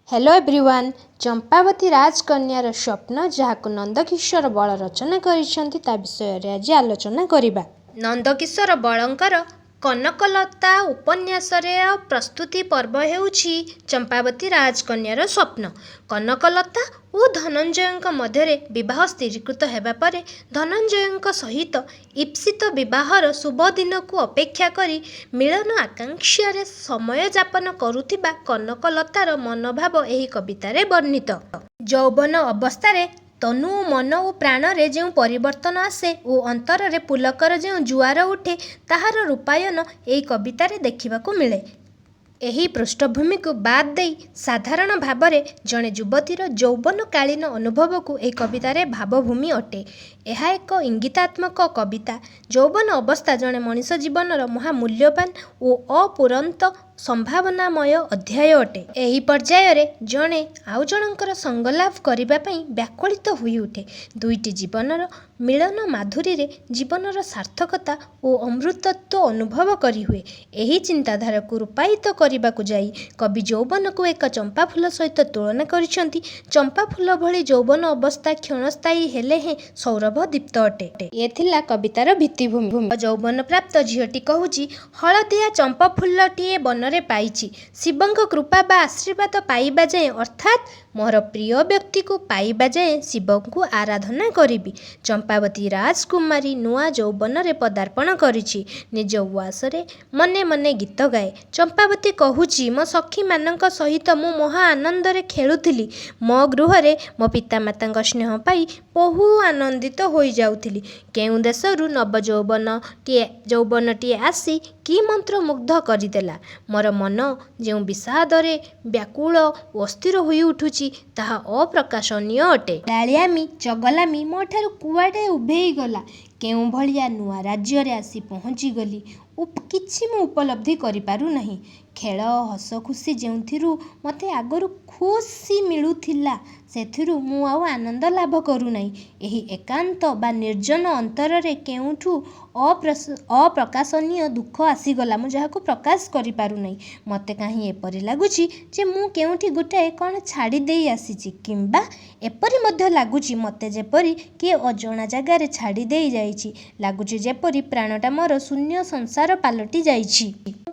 Hello everyone. Champavati राजकन्यार स्वप्न जहाक नंदकिशोर बल रचना करिसेंती ता विषय रे आज आलोचना करिबा। नंदकिशोर बलंकर कनकलता उपन्यासरे प्रस्तुति पर्व हेउछि चंपावती राजकन्यार स्वप्न। कनकलता और धनंजय मध्य विवाह स्थिरीकृत हेबा परे धनंजय सहित ईप्सित विवाहर शुभ दिन को अपेक्षा करी मिलन आकांक्षारे समय यापन करुथिबा कनकलतार मनोभाव एही कवितारे वर्णित। यौवन अवस्थारे तनु मन और प्राण रे जो परिवर्तन आसे और अंतर रे पुलकर जो जुआर उठे ताहार रूपायन एही कवितारे देखिबाकू मिले। एही पृष्ठभूमि को बाद देई साधारण भावरे जड़े युवतीर यौवनकालीन अनुभव को एही कवितारे भावभूमि अटे। यह एक इंगितात्मक कविता। यौवन अवस्था जड़े मनीष जीवनर महामूल्यवान और अपूरंत संभावनामय अध्याय अटे। एही पर्याय रे जड़े आउ जनकर संगलाभ करिबा पई व्याकुलित होई उठे। दुईटी जीवनर मिलन माधुरी रे जीवनर सार्थकता और अमृतत्व अनुभव करी हुए। एही चिंताधारा को रूपायित करबाकू जाई कवि यौवन को एक चंपा फूल सहित तुलना करिसेंती। चंपा फूल भली यौवन अवस्था क्षणस्थायी हेले हे सौरभ दीप्त अटे। ये थिला कवितार भित्तिभूमि। यौवन प्राप्त झीटी कहूची हलदिया चंपा फूलटीए बनरे पाइछि शिवंक कृपा बा आशीर्वाद पाइबा जाए अर्थात मोर प्रिय व्यक्ति को पाइबा जाए शिव को आराधना करिबी। चंपावती राजकुमारी नुआ यौवन रे पदार्पण करिछि। निज उआसरे मने मने गीत गाए। चंपावती कहूची मो सखी मानक सहित मु महा आनंद रे खेलुथिली। मो गृह रे मो पितामाता स्नेह पाई बहु आनंदित होई जाउथिली। केउ देशरु नव यौवनटीए आसी कि मंत्र मुग्ध करिदेला। मोर मन जो विषादरे व्याकुल अस्थिर होई उठुची ताहा अप्रकाशनीय अटे। डालियामी चगलामी मोठारु कुआडे उभेई गला। केउ भलिया नुआ राज्य रे आसी पहुँची गली किछि मु उपलब्धि करि पारु नाही। खेल हस खुशी जेउथिरु मते आगरु खुशी मिलुथिला सेथिरु मु आउ आनंद लाभ करू नाही। एही एकांत बा निर्जन अंतर रे केउठु अप्रकाशनीय दुख आसीगला मु जहाको प्रकाश करि पारु नाही। मते काहे एपरि लागुची जे मु केउठी गुटाए कोन छाड़ी देई आसीची किंबा एपरि मध्य लागुची मते जेपरि के अजणा जगह रे छाड़ी देई जाईची। लागुची जेपरि प्राणटा मोर शून्य संसार पालटी जाईची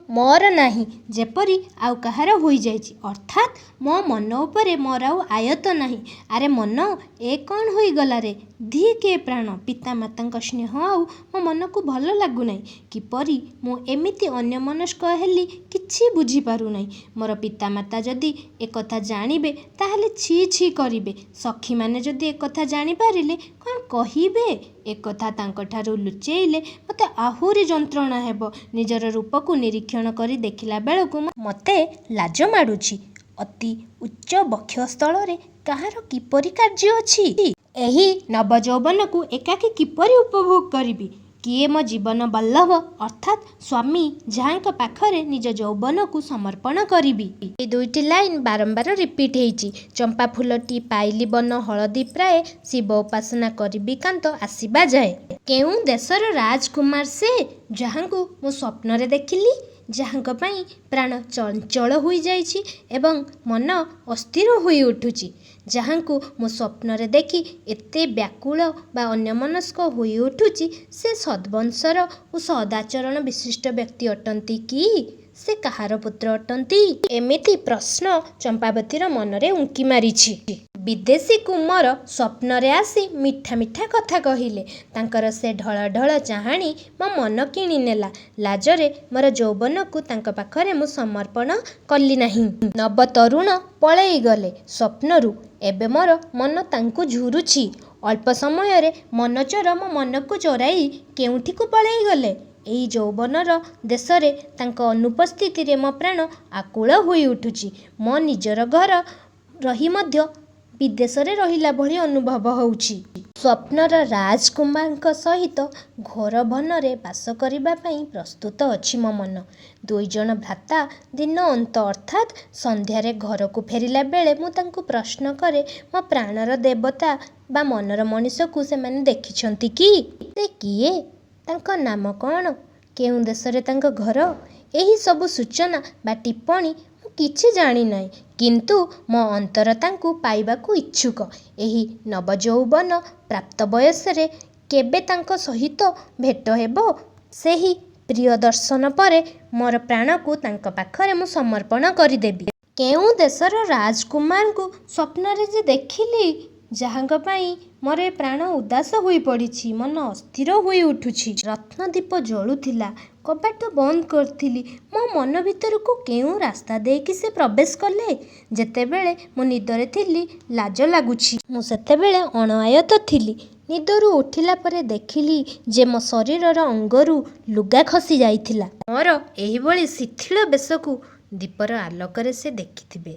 मोर नाही जेपरि आउ कहार होई जाईची अर्थात मो मन उपरे मोर आउ आयत नाही। अरे मन ए कौन होई गला रे धी के प्राण पिता माता स्नेह आउ मो मन को भल लागु नाही। किपरि मु एमिति अन्य मनस्क हेली किछि बुझी पारु नाही। मोर पिता माता जदि एक कथा जानिबे ताहले छी छी करिबे। सखी माने जदि एक कथा जानि पारिले कोन कहिबे। एक कथा तांको ठारु लुचेइले मते आहुरी जंत्रणा हेबो। निजर रूप को निरीक्षण करी देखिला बेलकु मते लाज माडुछि। अति उच्च बक्षस्थल रे कहार किपरि कार्य अछि। एही नव यौवन को एकाकी किपरि उपभोग करिबी। किए मो जीवन बल्लभ अर्थात स्वामी जहां पाखरे निज यौवन को समर्पण करिबी। ए दुईटी लाइन बारंबार रिपीट हेइची। चंपा फूलटी पाइली बन हलदी प्राय शिव उपासना करिबी कांत आसीबा जाए। केउ देशर राजकुमार से जहां को मो स्वप्न रे देखिली जहां पाई प्राण चंचल होई जाइछि एवं मन अस्थिर होई उठुछि। जहां को मो स्वप्न रे देखी एते व्याकुल बा अन्यमनस्क होई उठुछि से सद्वंशर और सदाचरण विशिष्ट व्यक्ति अटंती कि से कहार पुत्र अटंती। एमिति प्रश्न चंपावतीर मनरे उंकी मारिछि। विदेशी कुमार स्वप्न रे आसी मिठा मिठा कथा कहिले। तांकर से ढळ ढळ चाहाणी मो मन किणी नेला। लाजरे मोर यौवन को तांक पाखरे मु समर्पण कली नाही। नव तरुण पळेई गले स्वप्नरु एबे मोर मन तांकु झुरुछि। अल्प समय रे मनचोर मो मन को चोराई केउठी को पळेई गले। एही यौवनर देश रे तांक अनुपस्थिति रे मो प्राण आकुल होई उठुछि। मो निजर घर रही मध्य विदेश रे रहिला भली अनुभव होउछि। स्वप्नर राजकुमार सहित घोर वनरे बास करिबा पई प्रस्तुत अछि मो मन। दुई जन भ्राता दिन अंत अर्थात संध्यारे घर को फेरिला बेले मु तांकु प्रश्न करे मो प्राणर देवता बा मनर मनीष को से माने देखिछंती कि से किए तांक नाम कौन केउ देश रे तांक घर एही सब सूचना बा टिप्पणी କିଛି ଜାଣିନାହିଁ, କିନ୍ତୁ ମୋ ଅନ୍ତର ତାଙ୍କୁ ପାଇବାକୁ ଇଚ୍ଛୁକ। ଏହି ନବଯୌବନ ପ୍ରାପ୍ତ ବୟସରେ କେବେ ତାଙ୍କ ସହିତ ଭେଟ ହେବ? ସେହି ପ୍ରିୟ ଦର୍ଶନ ପରେ ମୋର ପ୍ରାଣକୁ ତାଙ୍କ ପାଖରେ ମୁଁ ସମର୍ପଣ କରିଦେବି। କେଉଁ ଦେଶର ରାଜକୁମାରଙ୍କୁ ସ୍ୱପ୍ନରେ ଯେ ଦେଖିଲି, ଯାହାଙ୍କ ପାଇଁ ମୋର ଏ ପ୍ରାଣ ଉଦାସ ହୋଇପଡ଼ିଛି, ମନ ଅସ୍ଥିର ହୋଇ ଉଠୁଛି। ରତ୍ନଦୀପ ଜଳୁଥିଲା, କବାଟ ବନ୍ଦ କରିଥିଲି। ମୋ ମନ ଭିତରକୁ କେଉଁ ରାସ୍ତା ଦେଇକି ସେ ପ୍ରବେଶ କଲେ? ଯେତେବେଳେ ମୁଁ ନିଦରେ ଥିଲି, ଲାଜ ଲାଗୁଛି। ମୁଁ ସେତେବେଳେ ଅଣଆୟତ ଥିଲି। ନିଦରୁ ଉଠିଲା ପରେ ଦେଖିଲି ଯେ ମୋ ଶରୀରର ଅଙ୍ଗରୁ ଲୁଗା ଖସି ଯାଇଥିଲା। ମୋର ଏହିଭଳି ଶିଥିଳ ବେଶକୁ ଦୀପର ଆଲୋକରେ ସେ ଦେଖିଥିବେ।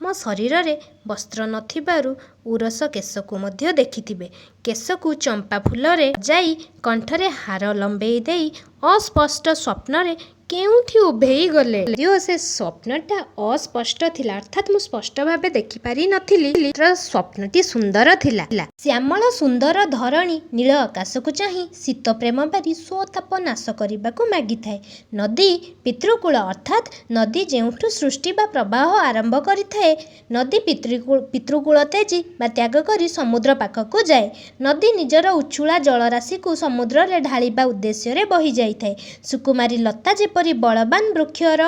ମୋ ଶରୀରରେ ବସ୍ତ୍ର ନଥିବାରୁ ଉରସ କେଶକୁ ମଧ୍ୟ ଦେଖିଥିବେ। କେଶକୁ ଚମ୍ପା ଫୁଲରେ ସଜାଇ କଣ୍ଠରେ ହାର ଲମ୍ବେଇ ଦେଇ ଅସ୍ପଷ୍ଟ ସ୍ୱପ୍ନରେ କେଉଁଠି ଉଭେଇ ଗଲେ। ଯଦିଓ ସେ ସ୍ୱପ୍ନଟା ଅସ୍ପଷ୍ଟ ଥିଲା, ଅର୍ଥାତ୍ ମୁଁ ସ୍ପଷ୍ଟ ଭାବେ ଦେଖିପାରି ନଥିଲି, ସ୍ୱପ୍ନଟି ସୁନ୍ଦର ଥିଲା। ଶ୍ୟାମଳ ସୁନ୍ଦର ଧରଣୀ ନୀଳ ଆକାଶକୁ ଚାହିଁ ଶୀତ ପ୍ରେମ ବାରି ସ୍ୱତାପ ନାଶ କରିବାକୁ ମାଗିଥାଏ। ନଦୀ ପିତୃକୂଳ, ଅର୍ଥାତ୍ ନଦୀ ଯେଉଁଠୁ ସୃଷ୍ଟି ବା ପ୍ରବାହ ଆରମ୍ଭ କରିଥାଏ, ନଦୀ ପିତୃକୂଳ ତେଜି ବା ତ୍ୟାଗ କରି ସମୁଦ୍ର ପାଖକୁ ଯାଏ। ନଦୀ ନିଜର ଉଛୁଳା ଜଳରାଶିକୁ ସମୁଦ୍ରରେ ଢାଳିବା ଉଦ୍ଦେଶ୍ୟରେ ବହିଯାଇଥାଏ। ସୁକୁମାରୀ ଲତା ଯେପରି ବଳବାନ ବୃକ୍ଷର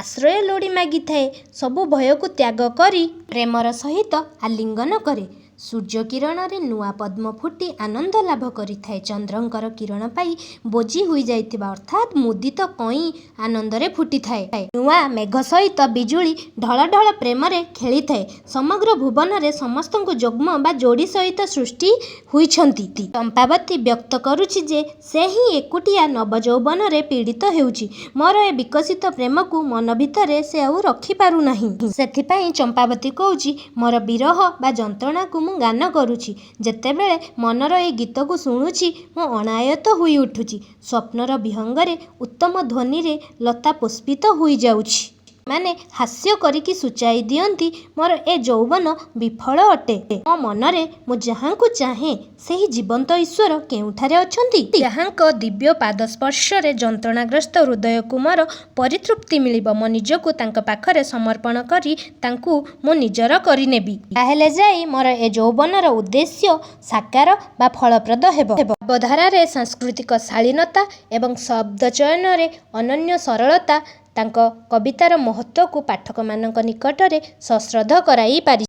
ଆଶ୍ରୟ ଲୋଡ଼ି ମାଗିଥାଏ, ସବୁ ଭୟକୁ ତ୍ୟାଗ କରି ପ୍ରେମର ସହିତ ଆଲିଙ୍ଗନ କରେ। ସୂର୍ଯ୍ୟ କିରଣରେ ନୂଆ ପଦ୍ମ ଫୁଟି ଆନନ୍ଦ ଲାଭ କରିଥାଏ। ଚନ୍ଦ୍ରଙ୍କର କିରଣ ପାଇ ବୋଜି ହୋଇଯାଇଥିବା, ଅର୍ଥାତ୍ ମୁଦିତ କଇଁ ଆନନ୍ଦରେ ଫୁଟିଥାଏ। ନୂଆ ମେଘ ସହିତ ବିଜୁଳି ଢଳ ଢଳ ପ୍ରେମରେ ଖେଳିଥାଏ। ସମଗ୍ର ଭୁବନରେ ସମସ୍ତଙ୍କୁ ଯୁଗ୍ମ ବା ଯୋଡ଼ି ସହିତ ସୃଷ୍ଟି ହୋଇଛନ୍ତି। ଚମ୍ପାବତୀ ବ୍ୟକ୍ତ କରୁଛି ଯେ ସେ ହିଁ ଏକୁଟିଆ ନବଯୌବନରେ ପୀଡ଼ିତ ହେଉଛି। ମୋର ଏ ବିକଶିତ ପ୍ରେମକୁ ମନ ଭିତରେ ସେ ଆଉ ରଖିପାରୁନାହିଁ। ସେଥିପାଇଁ ଚମ୍ପାବତୀ କହୁଛି, ମୋର ବିରହ ବା ଯନ୍ତ୍ରଣାକୁ ମୁଁ ଗାନ କରୁଛି। ଯେତେବେଳେ ମନର ଏ ଗୀତକୁ ଶୁଣୁଛି, ମୁଁ ଅଣାୟତ ହୋଇ ଉଠୁଛି। ସ୍ୱପ୍ନର ବିହଙ୍ଗରେ ଉତ୍ତମ ଧ୍ୱନିରେ ଲତା ପୁଷ୍ପିତ ହୋଇଯାଉଛି। ମାନେ ହାସ୍ୟ କରିକି ସୂଚାଇ ଦିଅନ୍ତି, ମୋର ଏ ଯୌବନ ବିଫଳ ଅଟେ। ମୋ ମନରେ ମୁଁ ଯାହାଙ୍କୁ ଚାହେଁ, ସେହି ଜୀବନ୍ତ ଈଶ୍ୱର କେଉଁଠାରେ ଅଛନ୍ତି? ଯାହାଙ୍କ ଦିବ୍ୟ ପାଦସ୍ପର୍ଶରେ ଯନ୍ତ୍ରଣାଗ୍ରସ୍ତ ହୃଦୟକୁ ମୋର ପରିତୃପ୍ତି ମିଳିବ। ମୋ ନିଜକୁ ତାଙ୍କ ପାଖରେ ସମର୍ପଣ କରି ତାଙ୍କୁ ମୁଁ ନିଜର କରିନେବି। ତାହେଲେ ଯାଇ ମୋର ଏ ଯୌବନର ଉଦ୍ଦେଶ୍ୟ ସାକାର ବା ଫଳପ୍ରଦ ହେବ। ଭାବଧାରାରେ ସାଂସ୍କୃତିକ ଶାଳୀନତା ଏବଂ ଶବ୍ଦଚୟନରେ ଅନନ୍ୟ ସରଳତା ତାଙ୍କ କବିତାର ମହତ୍ତ୍ୱକୁ ପାଠକମାନଙ୍କ ନିକଟରେ ସଶ୍ରଦ୍ଧ କରାଇ ପାରିଛି।